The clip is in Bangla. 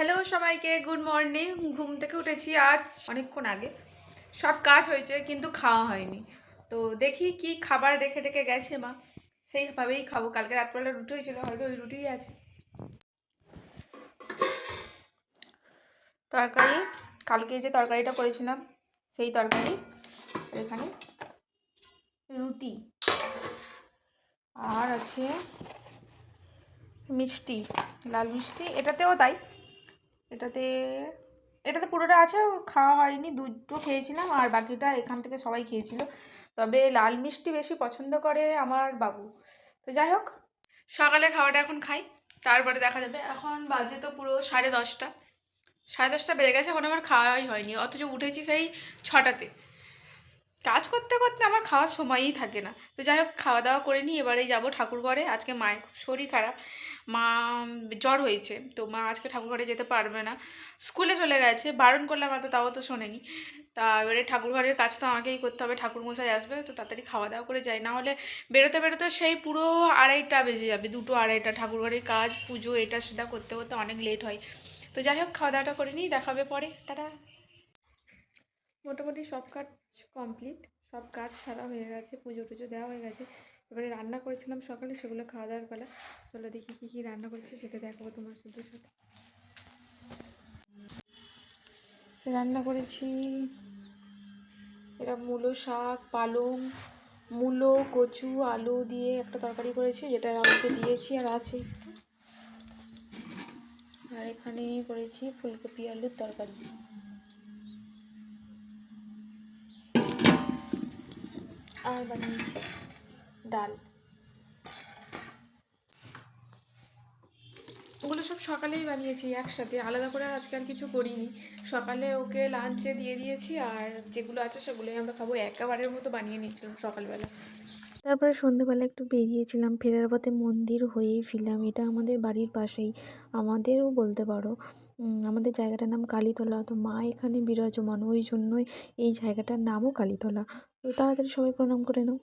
হ্যালো সবাইকে, গুড মর্নিং। ঘুম থেকে উঠেছি আজ অনেকক্ষণ আগে। সব কাজ হয়েছে কিন্তু খাওয়া হয়নি। তো দেখি কি খাবার রেখে রেখে গেছে মা, সেইভাবেই খাবো। কালকে রাত্রেবেলা রুটি হয়েছিল, হয়তো ওই রুটিই আছে। তরকারি, কালকে যে তরকারিটা করেছিলাম সেই তরকারি। এখানে রুটি আর আছে মিষ্টি, লাল মিষ্টি। এটাতেও তাই, এটাতে এটাতে পুরোটা আছে, খাওয়া হয়নি। দুটো খেয়েছিলাম আর বাকিটা এখান থেকে সবাই খেয়েছিল। তবে লাল মিষ্টি বেশি পছন্দ করে আমার বাবু। তো যাই হোক, সকালে খাওয়াটা এখন খাই, তারপরে দেখা যাবে। এখন বাজে তো পুরো 10:30। 10:30 বেজে গেছে, এখন আমার খাওয়াই হয়নি, অথচ উঠেছি সেই 6টাতে। কাজ করতে করতে আমার খাওয়ার সময়ই থাকে না। তো যাই হোক, খাওয়া দাওয়া করে নিই, এবারেই যাবো ঠাকুর ঘরে। আজকে মায়ের খুব শরীর খারাপ, মা জ্বর হয়েছে, তো মা আজকে ঠাকুর ঘরে যেতে পারবে না, স্কুলে চলে গেছে। বারণ করলাম এত, তাও তো শোনেনি। তা এবারে ঠাকুর ঘরের কাজ তো আমাকেই করতে হবে, ঠাকুর মশাই আসবে, তো তাড়াতাড়ি খাওয়া দাওয়া করে যাই, না হলে বেরোতে বেরোতে সেই পুরো 2:30 বেজে যাবে, 2-2:30। ঠাকুর ঘরের কাজ, পুজো, এটা সেটা করতে করতে অনেক লেট হয়। তো যাই হোক, খাওয়া দাওয়াটা করে নিই, দেখাবে পরে, টাটা। মোটামুটি সব কাজ কমপ্লিট, সব কাজ সারা হয়ে গেছে, পুজো টুজো দেওয়া হয়ে গেছে। এবারে রান্না করেছিলাম সকালে, সেগুলো খাওয়া দাওয়ার পালা। চলো দেখি কী কী রান্না করেছি, সেটা দেখাবো তোমার সাথে। রান্না করেছি এটা মূলো শাক, পালং, মূলো, কচু, আলু দিয়ে একটা তরকারি করেছি, যেটা আমাকে দিয়েছি আর আছে। আর এখানে করেছি ফুলকপি আলুর তরকারি। আর বানিয়েছি ডাল। ওগুলো সব সকালেই বানিয়েছি একসাথে, আলাদা করে আজকে আর কিছু করিনি। সকালে ওকে লাঞ্চে দিয়ে দিয়েছি, আর যেগুলো আছে সেগুলোই আমরা খাবো। একেবারের মতো বানিয়ে নিচ্ছিলাম সকালবেলা। তারপরে সন্ধেবেলা একটু বেরিয়েছিলাম, ফেরার পথে মন্দির হয়েই ফিরলাম। এটা আমাদের বাড়ির পাশেই, আমাদেরও বলতে পারো। আমাদের জায়গাটার নাম কালীতলা। তো মা এখানে বিরাজমান, ওই জন্যই এই জায়গাটার নামও কালীতলা। তো তাড়াতাড়ি সবাই প্রণাম করে নাও।